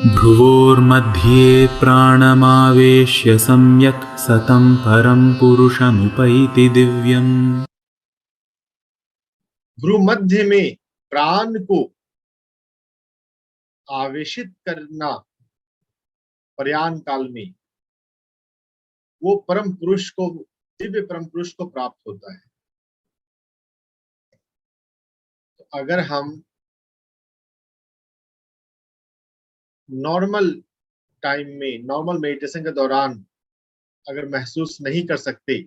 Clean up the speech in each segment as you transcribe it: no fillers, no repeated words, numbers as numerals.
भ्रुवोर्मध्ये प्राणमावेश्य सम्यक् सतं परं पुरुषमुपैति दिव्यम्। भ्रू मध्य में प्राण को आवेशित करना प्रयाण काल में वो परम पुरुष को, दिव्य परम पुरुष को प्राप्त होता है। तो अगर हम नॉर्मल टाइम में, नॉर्मल मेडिटेशन के दौरान अगर महसूस नहीं कर सकते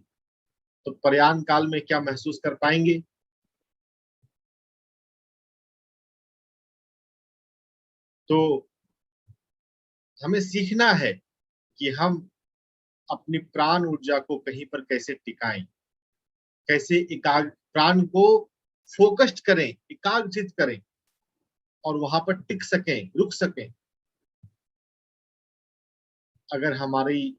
तो प्रयाण काल में क्या महसूस कर पाएंगे? तो हमें सीखना है कि हम अपनी प्राण ऊर्जा को कहीं पर कैसे टिकाएं, कैसे प्राण को फोकस्ड करें, एकाग्रचित करें और वहां पर टिक सकें, रुक सकें। अगर हमारी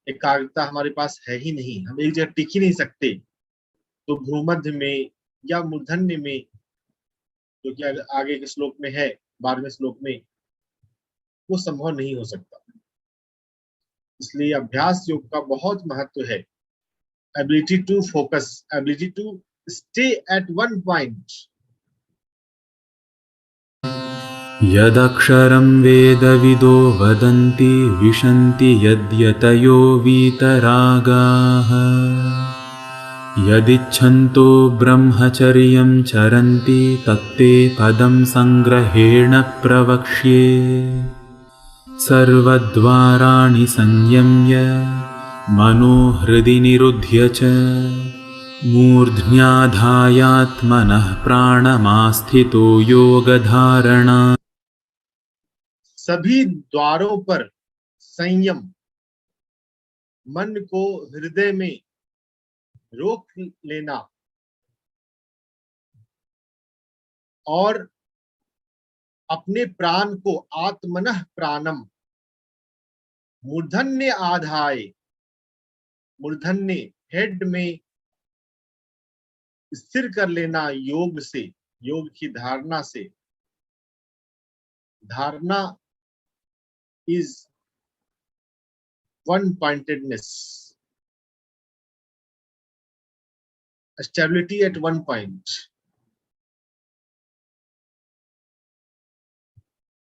एकाग्रता हमारे पास है ही नहीं, हम एक जगह टिक ही नहीं सकते, तो भ्रूमध्य में या मूर्धन्य में, जो कि आगे के श्लोक में है, 12वें श्लोक में, वो संभव नहीं हो सकता। इसलिए अभ्यास योग का बहुत महत्व है। Ability to focus, ability to stay at one point. यदक्षरं वेदविदो वदन्ति विशन्ति यद्यतयो वीतरागाः। यदिच्छन्तो ब्रह्मचर्यं चरन्ति तत्ते पदं संग्रहेण प्रवक्ष्ये। सर्वद्वाराणि संयम्य मनो हृदि निरुध्य च मूर्ध्न्याधायात्मनः प्राणमास्थितो योगधारणा। सभी द्वारों पर संयम, मन को हृदय में रोक लेना और अपने प्राण को आत्मनः प्राणम, मूर्धन्य आधाय, मूर्धन्य हेड में स्थिर कर लेना योग से, योग की धारणा से। धारणा is one pointedness, stability at one point.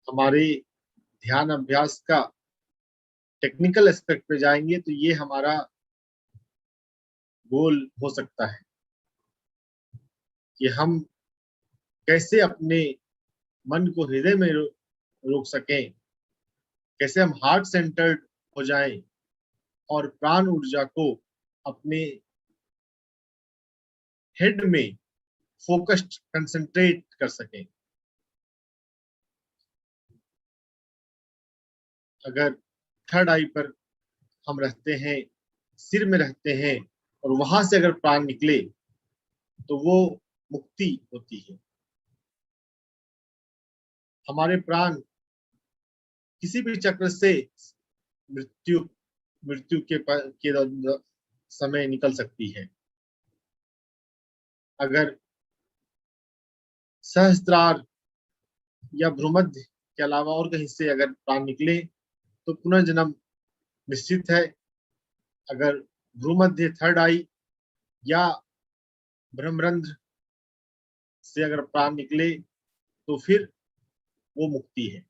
हमारे ध्यान अभ्यास का टेक्निकल एस्पेक्ट पे जाएंगे तो ये हमारा गोल हो सकता है कि हम कैसे अपने मन को हृदय में रोक सकें, कैसे हम हार्ट सेंटर्ड हो जाएं और प्राण ऊर्जा को अपने हेड में फोकस्ड कंसंट्रेट कर सकें। अगर थर्ड आई पर हम रहते हैं, सिर में रहते हैं और वहां से अगर प्राण निकले तो वो मुक्ति होती है। हमारे प्राण किसी भी चक्र से मृत्यु के समय निकल सकती है। अगर सहस्त्रार या भ्रूमध्य के अलावा और कहीं से अगर प्राण निकले तो पुनर्जन्म निश्चित है। अगर भ्रूमध्य, थर्ड आई या ब्रह्मरंध्र से अगर प्राण निकले तो फिर वो मुक्ति है।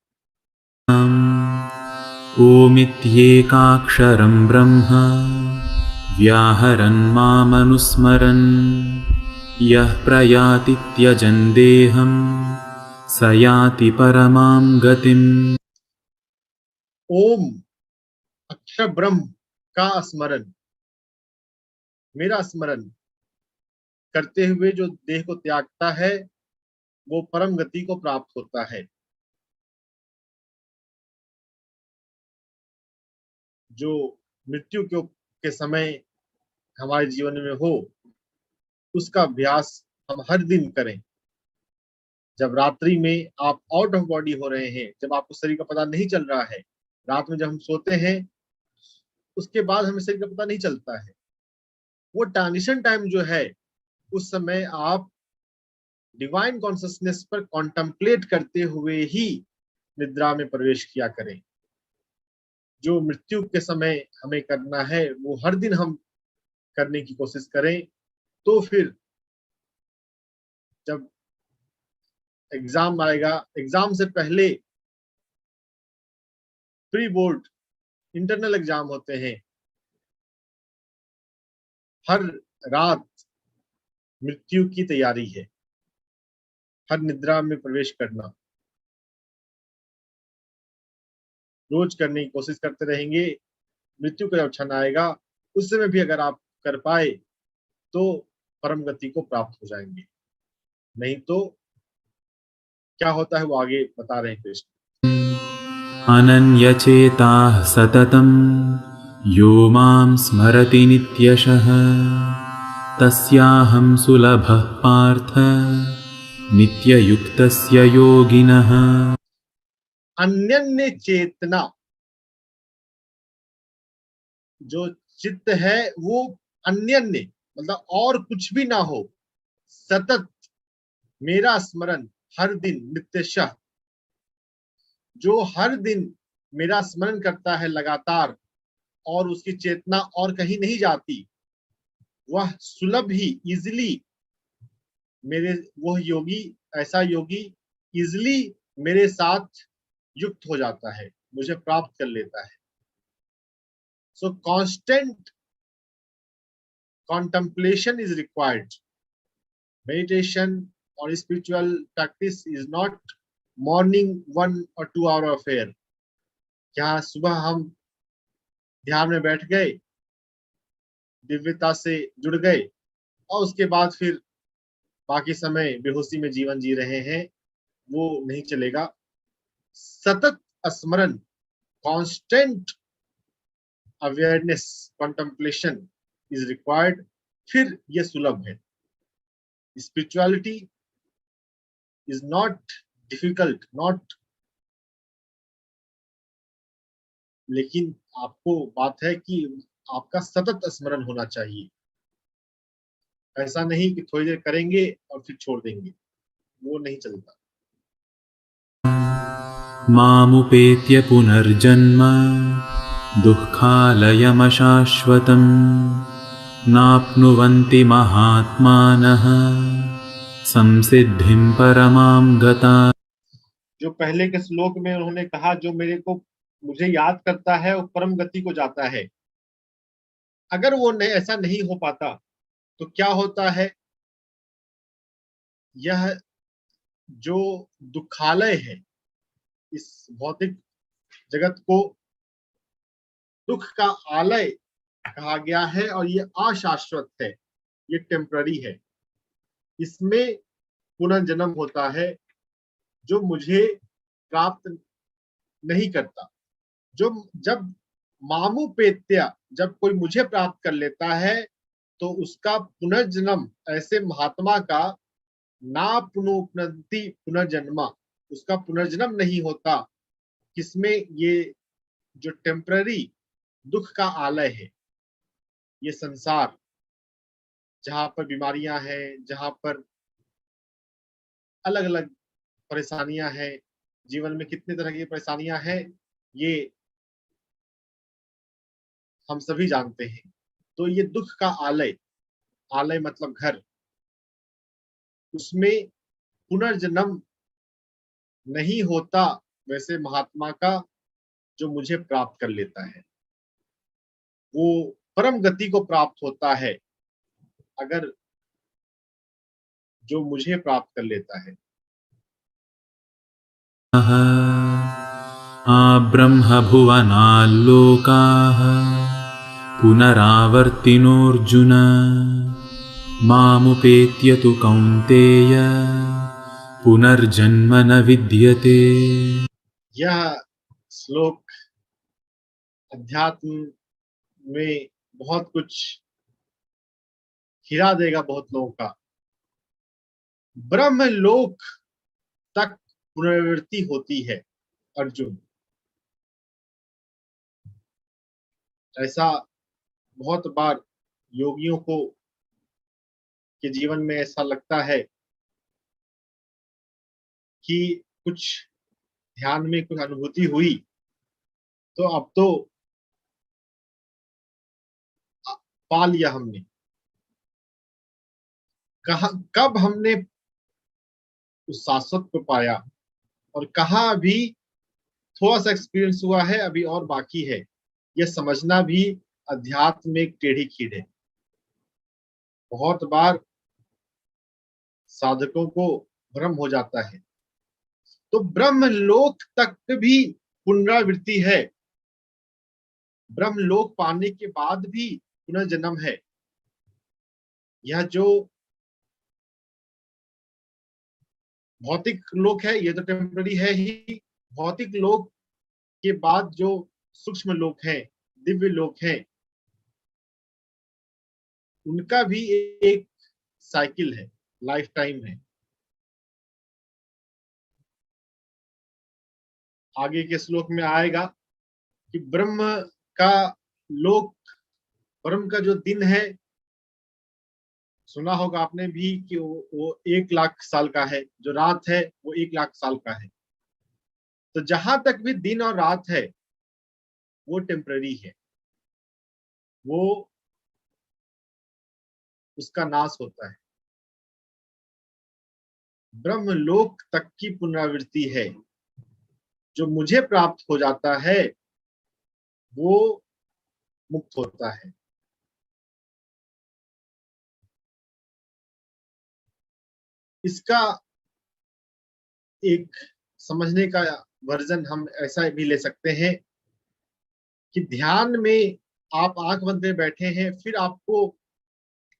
ओमित्येकाक्षरं ब्रह्म व्याहरन् मामनुस्मरन् यः प्रयाति त्यजन् देहं स याति परमां गतिम्। ओम अक्षर ब्रह्म का स्मरण, मेरा स्मरण करते हुए जो देह को त्यागता है वो परम गति को प्राप्त होता है। जो मृत्यु के समय हमारे जीवन में हो, उसका अभ्यास हम हर दिन करें। जब रात्रि में आप आउट ऑफ बॉडी हो रहे हैं, जब आपको शरीर का पता नहीं चल रहा है, रात में जब हम सोते हैं उसके बाद हमें शरीर का पता नहीं चलता है, वो ट्रांजिशन टाइम जो है, उस समय आप डिवाइन कॉन्शियसनेस पर कॉन्टेम्पलेट करते हुए ही निद्रा में प्रवेश किया करें। जो मृत्यु के समय हमें करना है वो हर दिन हम करने की कोशिश करें। तो फिर जब एग्जाम आएगा, एग्जाम से पहले प्री बोर्ड इंटरनल एग्जाम होते हैं, हर रात मृत्यु की तैयारी है, हर निद्रा में प्रवेश करना रोज करने की कोशिश करते रहेंगे। मृत्यु का जब क्षण आएगा उस समय भी अगर आप कर पाए तो परम गति को प्राप्त हो जाएंगे, नहीं तो क्या होता है वो आगे बता रहे हैं कृष्ण। अनन्यचेताः सततं यो मां स्मरति नित्यशः तस्याहं सुलभः पार्थ नित्ययुक्तस्य योगिनः। अन्यन्य चेतना, जो चित्त है वो अन्यन्य मतलब और कुछ भी ना हो, सतत मेरा स्मरण हर दिन नित्यशः, जो हर दिन मेरा स्मरण करता है लगातार और उसकी चेतना और कहीं नहीं जाती, वह सुलभ ही इजिली मेरे, वह योगी, ऐसा योगी इजिली मेरे साथ युक्त हो जाता है, मुझे प्राप्त कर लेता है। सो constant contemplation is required. Meditation or spiritual practice is not morning 1 or 2 hour affair. क्या सुबह हम ध्यान में बैठ गए, दिव्यता से जुड़ गए और उसके बाद फिर बाकी समय बेहोशी में जीवन जी रहे हैं, वो नहीं चलेगा। सतत स्मरण, constant awareness, contemplation is required, फिर ये सुलभ है। Spirituality is not difficult, not, लेकिन आपको बात है कि आपका सतत स्मरण होना चाहिए। ऐसा नहीं कि थोड़ी देर करेंगे और फिर छोड़ देंगे, वो नहीं चलता। मामुपेत्य पुनर्जन्म दुःखालयमशाश्वतं नाप्नुवन्ति महात्मानः संसिद्धिं परमां गता। जो पहले के श्लोक में उन्होंने कहा जो मेरे को मुझे याद करता है वो परम गति को जाता है, अगर वो नहीं, ऐसा नहीं हो पाता तो क्या होता है, यह जो दुखालय है, इस भौतिक जगत को दुख का आलय कहा गया है और ये अशाश्वत है, ये टेम्पररी है, इसमें पुनर्जन्म होता है जो मुझे प्राप्त नहीं करता। जो जब मामू पेत्या, जब कोई मुझे प्राप्त कर लेता है तो उसका पुनर्जन्म, ऐसे महात्मा का ना पुनोपनति पुनर्जन्मा, उसका पुनर्जन्म नहीं होता। किसमें? ये जो टेम्पररी दुख का आलय है, ये संसार जहां पर बीमारियां हैं, जहां पर अलग अलग परेशानियां हैं, जीवन में कितने तरह की परेशानियां हैं, ये हम सभी जानते हैं। तो ये दुख का आलय, आलय मतलब घर, उसमें पुनर्जन्म नहीं होता वैसे महात्मा का जो मुझे प्राप्त कर लेता है, वो परम गति को प्राप्त होता है अगर जो मुझे प्राप्त कर लेता है। ब्रह्मभुवनाल्लोकाः पुनरावर्तिनोऽर्जुन मामुपेत्य तु कौन्तेय पुनर्जन्म न विद्यते। यह श्लोक अध्यात्म में बहुत कुछ हिला देगा बहुत लोगों का। ब्रह्मलोक तक पुनरावृत्ति होती है अर्जुन, ऐसा बहुत बार योगियों को के जीवन में ऐसा लगता है कि कुछ ध्यान में कुछ अनुभूति हुई तो अब तो पा लिया हमने। कहा कब हमने उस शाश्वत को पाया और कहा अभी थोड़ा सा एक्सपीरियंस हुआ है, अभी और बाकी है। यह समझना भी अध्यात्म में एक टेढ़ी खीर है। बहुत बार साधकों को भ्रम हो जाता है। तो ब्रह्मलोक तक भी पुनरावृत्ति है। ब्रह्मलोक पाने के बाद भी पुनर्जन्म है। यह जो भौतिक लोक है ये तो टेम्पररी है ही। भौतिक लोक के बाद जो सूक्ष्म लोक है, दिव्य लोक है, उनका भी एक साइकिल है, लाइफ टाइम है। आगे के श्लोक में आएगा कि ब्रह्म का लोक, ब्रह्म का जो दिन है, सुना होगा आपने भी कि वो 1 लाख साल का है। जो रात है वो 1 लाख साल का है। तो जहां तक भी दिन और रात है वो टेम्पररी है, वो उसका नाश होता है। ब्रह्मलोक तक की पुनरावृत्ति है। जो मुझे प्राप्त हो जाता है वो मुक्त होता है। इसका एक समझने का वर्जन हम ऐसा भी ले सकते हैं कि ध्यान में आप आंख बंद कर बैठे हैं, फिर आपको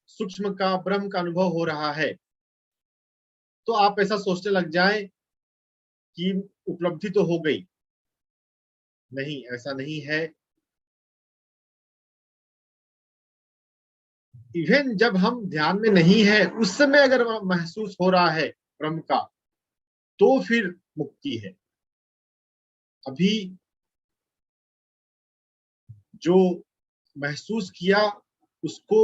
सूक्ष्म का, ब्रह्म का अनुभव हो रहा है, तो आप ऐसा सोचने लग जाएं कि उपलब्धि तो हो गई। नहीं, ऐसा नहीं है। इवन जब हम ध्यान में नहीं है उस समय अगर महसूस हो रहा है ब्रह्म का, तो फिर मुक्ति है। अभी जो महसूस किया उसको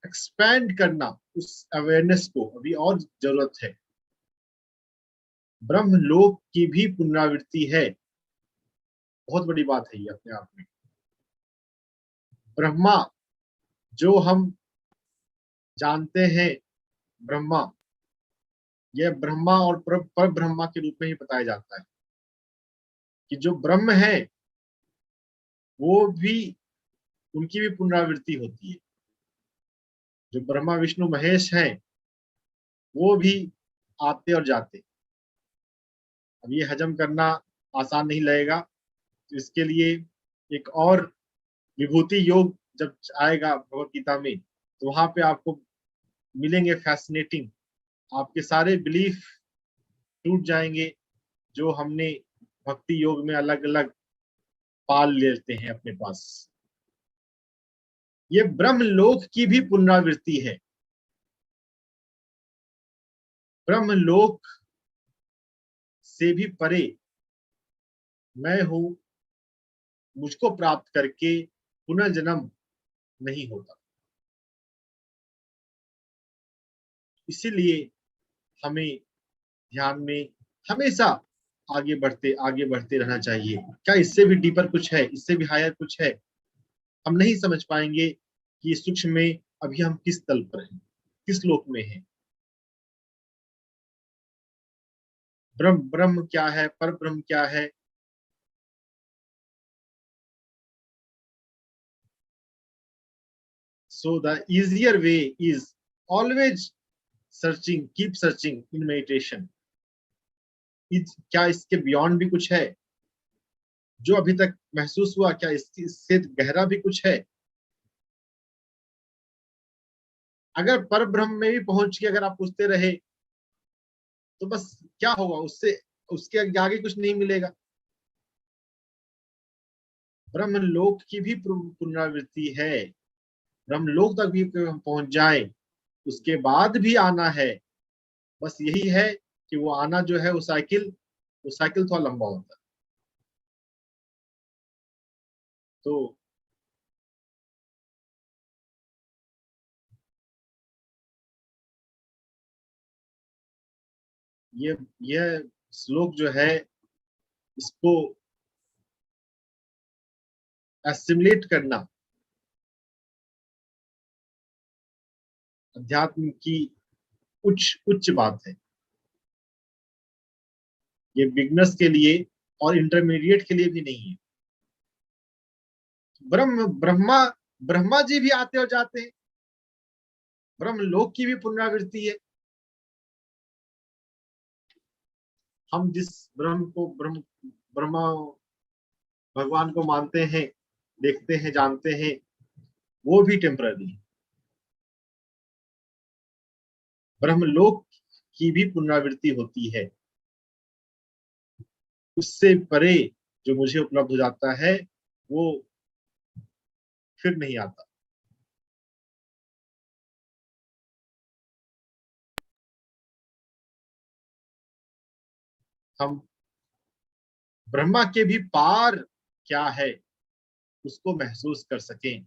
एक्सपैंड करना, उस अवेयरनेस को अभी और जरूरत है। ब्रह्मलोक की भी पुनरावृत्ति है। बहुत बड़ी बात है ये अपने आप में। ब्रह्मा जो हम जानते हैं, ब्रह्मा, यह ब्रह्मा और पर ब्रह्मा के रूप में ही बताया जाता है कि जो ब्रह्म है वो भी, उनकी भी पुनरावृत्ति होती है। जो ब्रह्मा विष्णु महेश हैं वो भी आते और जाते। अब ये हजम करना आसान नहीं लगेगा, तो इसके लिए एक और विभूति योग जब आएगा भगवत गीता में, तो वहां पे आपको मिलेंगे फैसिनेटिंग, आपके सारे बिलीफ टूट जाएंगे जो हमने भक्ति योग में अलग अलग पाल लेते हैं अपने पास। ये ब्रह्मलोक की भी पुनरावृत्ति है। ब्रह्मलोक से भी परे मैं हूं, मुझको प्राप्त करके पुनर्जन्म नहीं होता। इसीलिए हमें ध्यान में हमेशा आगे बढ़ते रहना चाहिए। क्या इससे भी डीपर कुछ है, इससे भी हायर कुछ है? हम नहीं समझ पाएंगे कि सूक्ष्म में अभी हम किस तल पर हैं, किस लोक में हैं। ब्रह्म ब्रह्म क्या है, पर ब्रह्म क्या है? So the easier way is always searching, keep searching in meditation. क्या इसके बियॉन्ड भी कुछ है? जो अभी तक महसूस हुआ, क्या इससे गहरा भी कुछ है? अगर पर ब्रह्म में भी पहुंच के अगर आप पूछते रहे तो बस क्या होगा उससे? उसके आगे कुछ नहीं मिलेगा। ब्रह्मलोक की भी पुनरावृत्ति है। ब्रह्मलोक तक भी हम पहुंच जाए उसके बाद भी आना है। बस यही है कि वो आना जो है वो साइकिल थोड़ा लंबा होता है। तो ये श्लोक जो है इसको एसिमुलेट करना अध्यात्म की उच्च उच्च बात है। ये बिगनर्स के लिए और इंटरमीडिएट के लिए भी नहीं है। ब्रह्मा ब्रह्मा जी भी आते और जाते हैं, ब्रह्म लोक की भी पुनरावृत्ति है। हम जिस ब्रह्मा भगवान को मानते हैं, देखते हैं, जानते हैं, वो भी टेम्पररी है। ब्रह्मलोक की भी पुनरावृत्ति होती है। उससे परे जो मुझे उपलब्ध हो जाता है वो फिर नहीं आता। हम ब्रह्मा के भी पार क्या है उसको महसूस कर सकें,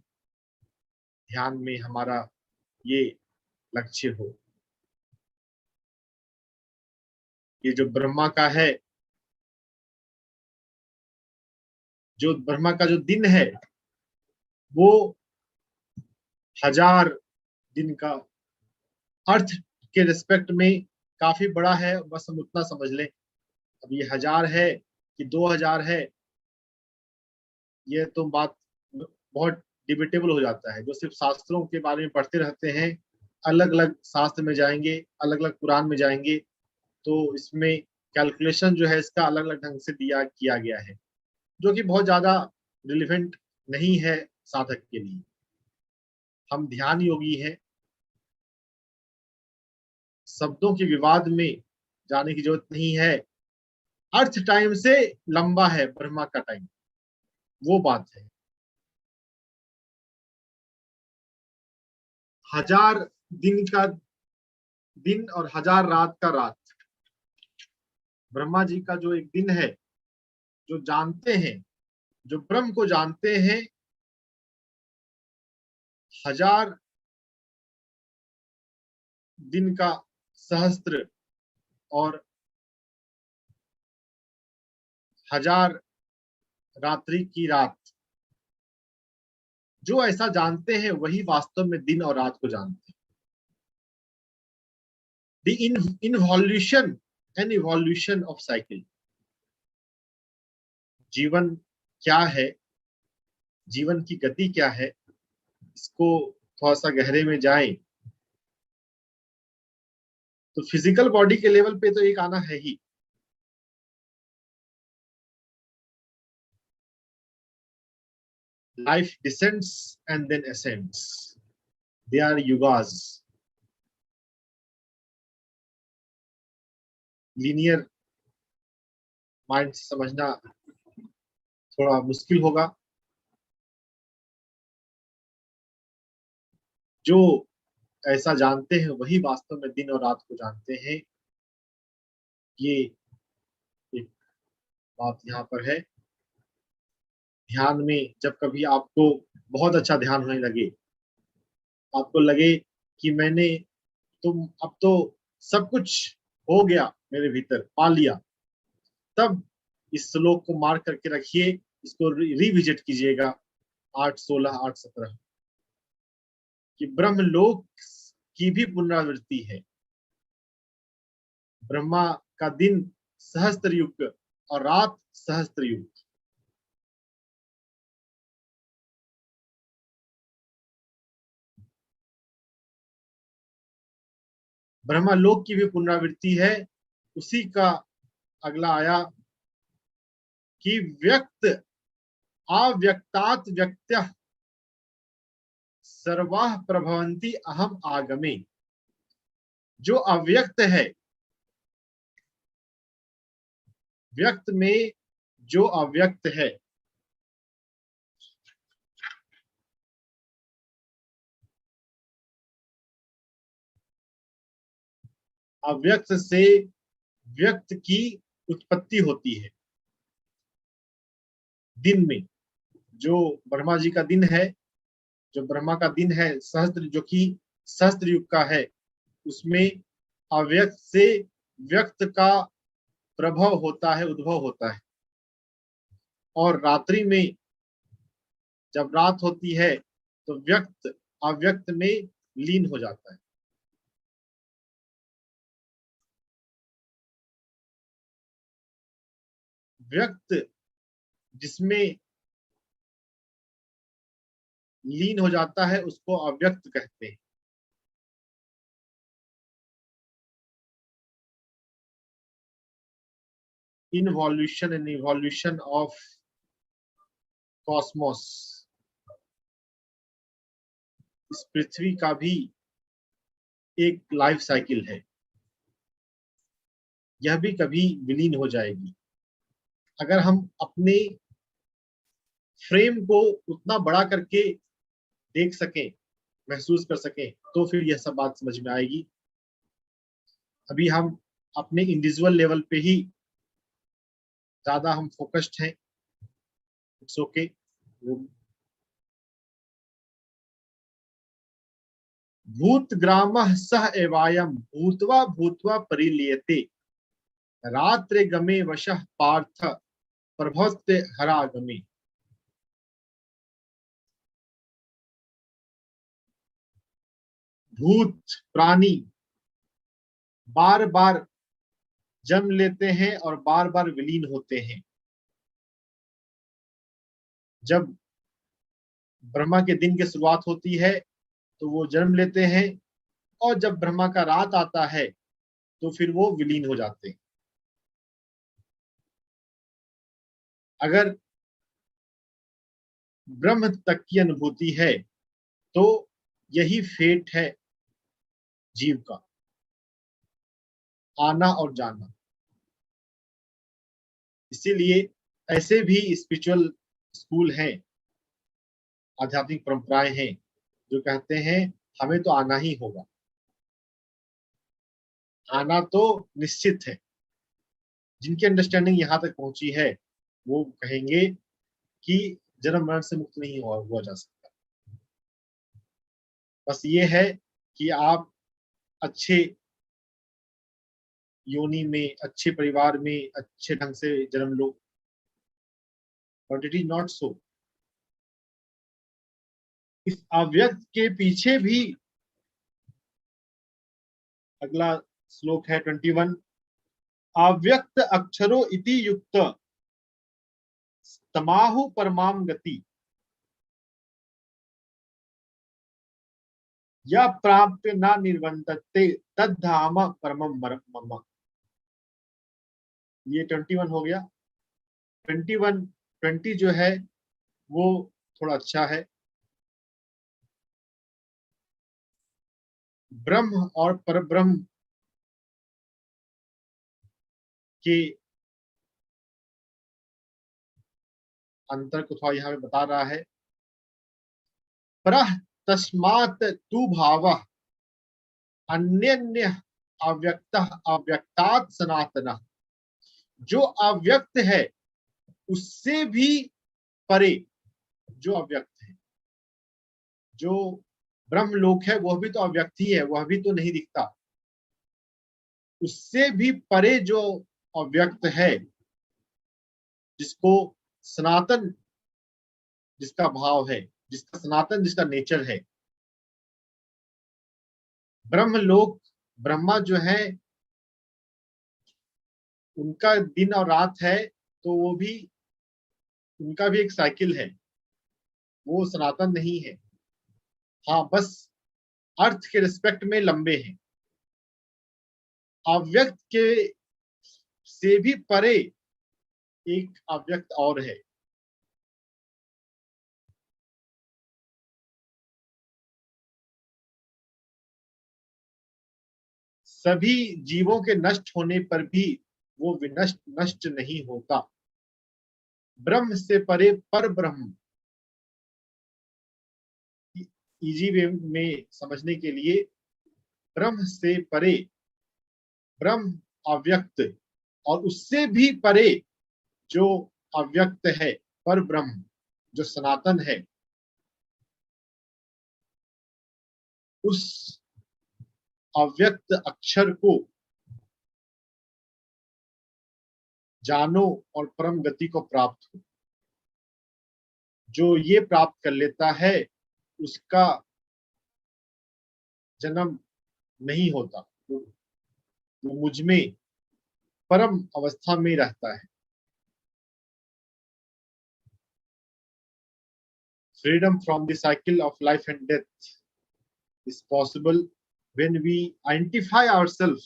ध्यान में हमारा ये लक्ष्य हो। ये जो ब्रह्मा का है, जो ब्रह्मा का जो दिन है वो 1000 दिन का अर्थ के रिस्पेक्ट में काफी बड़ा है। बस हम उतना समझ लें। अब ये 1000 है कि 2000 है, ये तो बात बहुत डिबेटेबल हो जाता है। जो सिर्फ शास्त्रों के बारे में पढ़ते रहते हैं, अलग अलग शास्त्र में जाएंगे, अलग अलग कुरान में जाएंगे, तो इसमें कैलकुलेशन जो है इसका अलग अलग ढंग से किया गया है, जो कि बहुत ज्यादा रिलेवेंट नहीं है साधक के लिए। हम ध्यान योगी हैं, शब्दों के विवाद में जाने की जरूरत नहीं है। अर्थ टाइम से लंबा है ब्रह्मा का टाइम, वो बात है। 1000 दिन का दिन और 1000 रात का रात। ब्रह्मा जी का जो एक दिन है, जो जानते हैं, जो ब्रह्म को जानते हैं, 1000 दिन का सहस्त्र और 1000 रात्रि की रात, जो ऐसा जानते हैं वही वास्तव में दिन और रात को जानते हैं। The involution and evolution of cycle। जीवन क्या है, जीवन की गति क्या है, इसको थोड़ा सा गहरे में जाएं तो फिजिकल बॉडी के लेवल पे तो एक आना है ही। Life descends and then ascends, they are yugas. Linear mind से समझना थोड़ा मुश्किल होगा। जो ऐसा जानते हैं वही वास्तव में दिन और रात को जानते हैं। ये एक बात यहाँ पर है। ध्यान में जब कभी आपको बहुत अच्छा ध्यान होने लगे, आपको लगे कि मैंने तुम अब तो सब कुछ हो गया मेरे भीतर, पा लिया, तब इस श्लोक को मार्क करके रखिए, इसको रिविजिट कीजिएगा 8:16 8:17 कि ब्रह्मलोक की भी पुनरावृत्ति है। ब्रह्मा का दिन सहस्त्र युग और रात सहस्त्र युग। ब्रह्मलोक की भी पुनरावृत्ति है। उसी का अगला आया कि व्यक्त अव्यक्तात् व्यक्त्यः सर्वाः प्रभवन्ति अहम आगमे। जो अव्यक्त है, व्यक्त में जो अव्यक्त है, अव्यक्त से व्यक्त की उत्पत्ति होती है। दिन में जो ब्रह्मा जी का दिन है, जो ब्रह्मा का दिन है सहस्त्र, जो कि सहस्त्र युग का है, उसमें अव्यक्त से व्यक्त का प्रभव होता है, उद्भव होता है। और रात्रि में जब रात होती है तो व्यक्त अव्यक्त में लीन हो जाता है। व्यक्त जिसमें लीन हो जाता है उसको अव्यक्त कहते हैं। इनवॉल्यूशन एंड इवोल्यूशन ऑफ कॉस्मोस, इस पृथ्वी का भी एक लाइफ साइकिल है, यह भी कभी विलीन हो जाएगी। अगर हम अपने फ्रेम को उतना बड़ा करके देख सकें, महसूस कर सकें, तो फिर यह सब बात समझ में आएगी। अभी हम अपने इंडिविजुअल लेवल पे ही ज्यादा हम फोकस्ड हैं। It's okay. भूतग्रामः सह एवायं भूत्वा भूत्वा परिलीयते रात्रे गमे वशः पार्थ प्रभवते हरागमे। भूत प्राणी बार बार जन्म लेते हैं और बार बार विलीन होते हैं। जब ब्रह्मा के दिन की शुरुआत होती है तो वो जन्म लेते हैं, और जब ब्रह्मा का रात आता है तो फिर वो विलीन हो जाते हैं। अगर ब्रह्म तक की अनुभूति है तो यही फेट है जीव का, आना और जाना। इसीलिए ऐसे भी स्पिरिचुअल स्कूल हैं, आध्यात्मिक परंपराएं हैं जो कहते हैं हमें तो आना ही होगा। आना तो निश्चित है। जिनकी अंडरस्टैंडिंग यहाँ तक पहुंची है वो कहेंगे कि जन्म मरण से मुक्त नहीं हुआ जा सकता। बस ये है कि आप अच्छे योनि में, अच्छे परिवार में, अच्छे ढंग से जन्म लो, but it is not so. इस अव्यक्त के पीछे भी अगला श्लोक है 21। अव्यक्त अक्षरो इति युक्त तमाहु परमाम गति या प्राप्य ना निर्वंतते तद्धाम परमम मम। ये 21 हो गया। 20 जो है वो थोड़ा अच्छा है। ब्रह्म और परब्रह्म के अंतर को थोड़ा यहाँ पे बता रहा है। परः तस्मात् तु भावः अन्यन्य अव्यक्तः अव्यक्तात् सनातनः। जो अव्यक्त है उससे भी परे जो अव्यक्त है, जो ब्रह्म लोक है वह भी तो अव्यक्त ही है, वह भी तो नहीं दिखता। उससे भी परे जो अव्यक्त है, जिसको सनातन, जिसका भाव है, जिसका सनातन, जिसका नेचर है। ब्रह्म लोक, ब्रह्मा जो है उनका दिन और रात है, तो वो भी, उनका भी एक साइकिल है, वो सनातन नहीं है। हाँ, बस अर्थ के रिस्पेक्ट में लंबे हैं। अव्यक्त के से भी परे एक अव्यक्त और है। सभी जीवों के नष्ट होने पर भी वो विनष्ट नष्ट नहीं होता। ब्रह्म से परे पर ब्रह्म। इजी वे में समझने के लिए, ब्रह्म से परे ब्रह्म अव्यक्त, और उससे भी परे जो अव्यक्त है, पर ब्रह्म जो सनातन है, उस अव्यक्त अक्षर को जानो और परम गति को प्राप्त हो। जो ये प्राप्त कर लेता है उसका जन्म नहीं होता, वो मुझ में परम अवस्था में रहता है। Freedom from the cycle of life and death is possible when we identify ourselves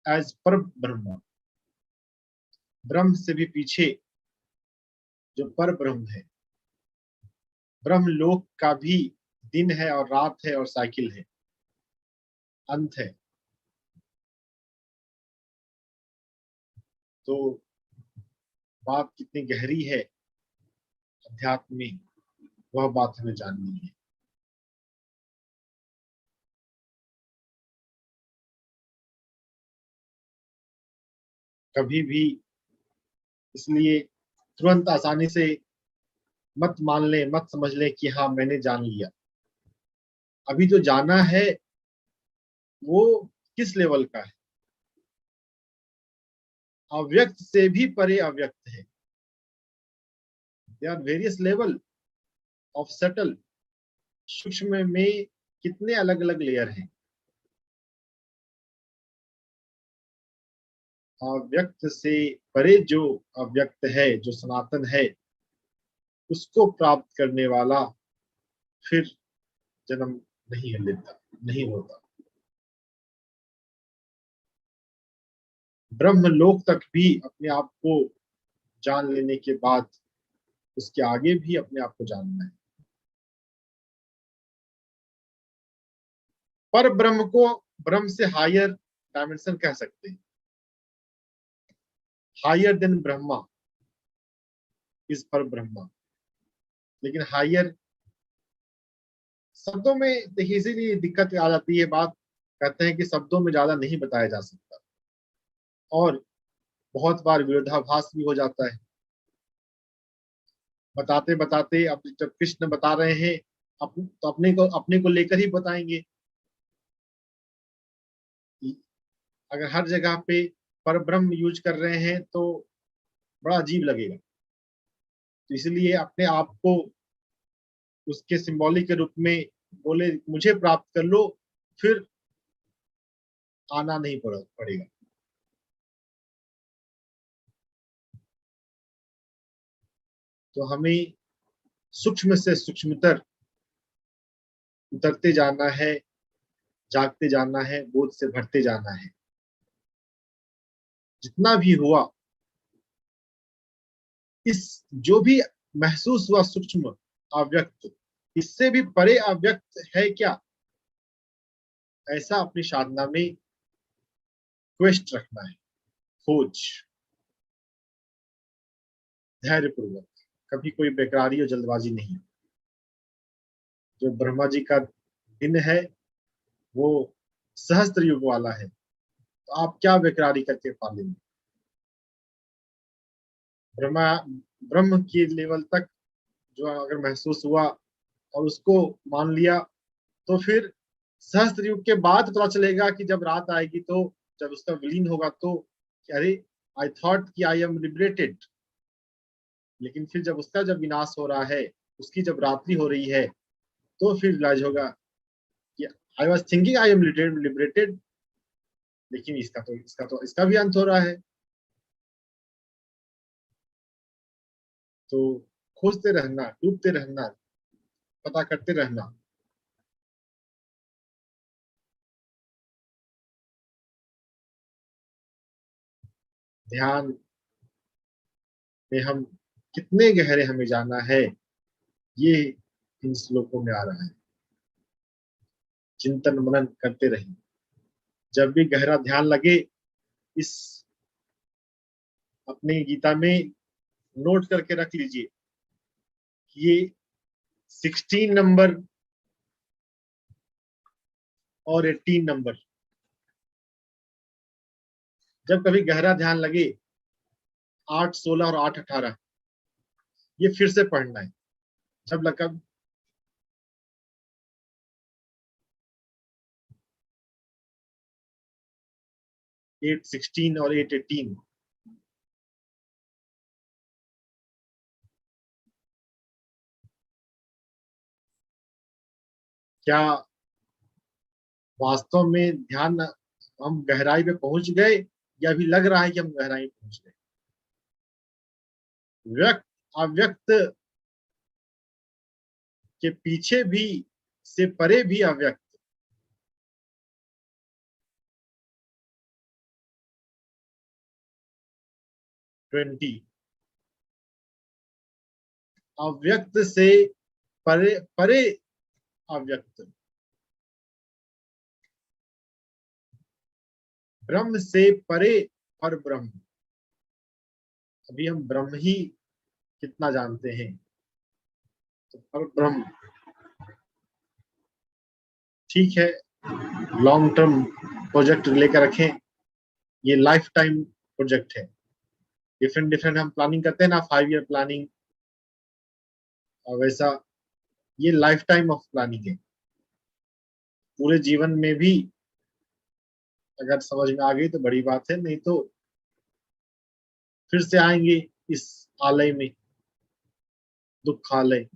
as पर ब्रह्म। ब्रह्म से भी पीछे जो पर ब्रह्म है, ब्रह्म लोक का भी दिन है और रात है और साइकिल है, अंत है। तो बात कितनी गहरी है अध्यात्म में, वह बात हमें जाननी है। कभी भी इसलिए तुरंत आसानी से मत मान ले, मत समझ ले कि हाँ मैंने जान लिया। अभी जो जाना है वो किस लेवल का है? अव्यक्त से भी परे अव्यक्त है। There are various level of subtle. सूक्ष्म में कितने अलग अलग लेयर हैं। अव्यक्त से परे जो अव्यक्त है, जो सनातन है, उसको प्राप्त करने वाला फिर जन्म नहीं लेता, नहीं होता। ब्रह्म लोक तक भी अपने आप को जान लेने के बाद उसके आगे भी अपने आप को जानना है। पर ब्रह्म को ब्रह्म से हायर डायमेंशन कह सकते हैं। हायर देन ब्रह्मा इज पर ब्रह्मा। लेकिन हायर शब्दों में देखिए, इसीलिए दिक्कत आ जाती है। बात कहते हैं कि शब्दों में ज्यादा नहीं बताया जा सकता, और बहुत बार विरोधाभास भी हो जाता है। बताते बताते अब जब कृष्ण बता रहे हैं तो अपने को लेकर ही बताएंगे। अगर हर जगह पे पर ब्रह्म यूज कर रहे हैं तो बड़ा अजीब लगेगा। तो इसलिए अपने आप को उसके सिंबॉलिक के रूप में बोले मुझे प्राप्त कर लो, फिर आना नहीं पड़ेगा। तो हमें सूक्ष्म से सूक्ष्मतर उतरते जाना है, जागते जाना है, बोध से भरते जाना है। जितना भी हुआ, इस जो भी महसूस हुआ सूक्ष्म अव्यक्त, इससे भी परे अव्यक्त है क्या, ऐसा अपनी साधना में क्वेस्ट रखना है। खोज, धैर्य पूर्वक, कभी कोई बेकरारी और जल्दबाजी नहीं। जो ब्रह्मा जी का दिन है वो सहस्त्र युग वाला है, तो आप क्या बेकरारी करके पालेंगे? ब्रह्मा ब्रह्म की लेवल तक जो अगर महसूस हुआ और उसको मान लिया, तो फिर सहस्त्र युग के बाद पता चलेगा कि जब रात आएगी, तो जब उसका विलीन होगा तो अरे आई थॉट कि आई एम लिबरेटेड। लेकिन फिर जब उसका जब विनाश हो रहा है, उसकी जब रात्रि हो रही है, तो फिर रियलाइज होगा कि I was thinking I am liberated, लेकिन इसका भी अंत हो रहा है। तो खोजते रहना, डूबते रहना, पता करते रहना। ध्यान में हम कितने गहरे हमें जाना है, ये इन श्लोकों में आ रहा है। चिंतन मनन करते रहिए। जब भी गहरा ध्यान लगे, इस अपनी गीता में नोट करके रख लीजिए कि ये 16 नंबर और 18 नंबर, जब कभी गहरा ध्यान लगे, 8, 16 और 8, 18, ये फिर से पढ़ना है। जब लगा 8, 16 और 8, 18, क्या वास्तव में ध्यान हम गहराई पे पहुंच गए या अभी लग रहा है कि हम गहराई पे पहुंच गए? व्यक्त अव्यक्त के पीछे भी से परे भी अव्यक्त। ट्वेंटी, अव्यक्त से परे परे अव्यक्त, ब्रह्म से परे पर ब्रह्म। अभी हम ब्रह्म ही कितना जानते हैं, तो पर ब्रह्म ठीक है, लॉन्ग टर्म प्रोजेक्ट लेकर रखें, ये लाइफ टाइम प्रोजेक्ट है। डिफरेंट डिफरेंट हम प्लानिंग करते हैं ना, 5 ईयर प्लानिंग, और वैसा ये लाइफ टाइम ऑफ प्लानिंग है। पूरे जीवन में भी अगर समझ में आ गई तो बड़ी बात है, नहीं तो फिर से आएंगे इस आलय में, दुखालय।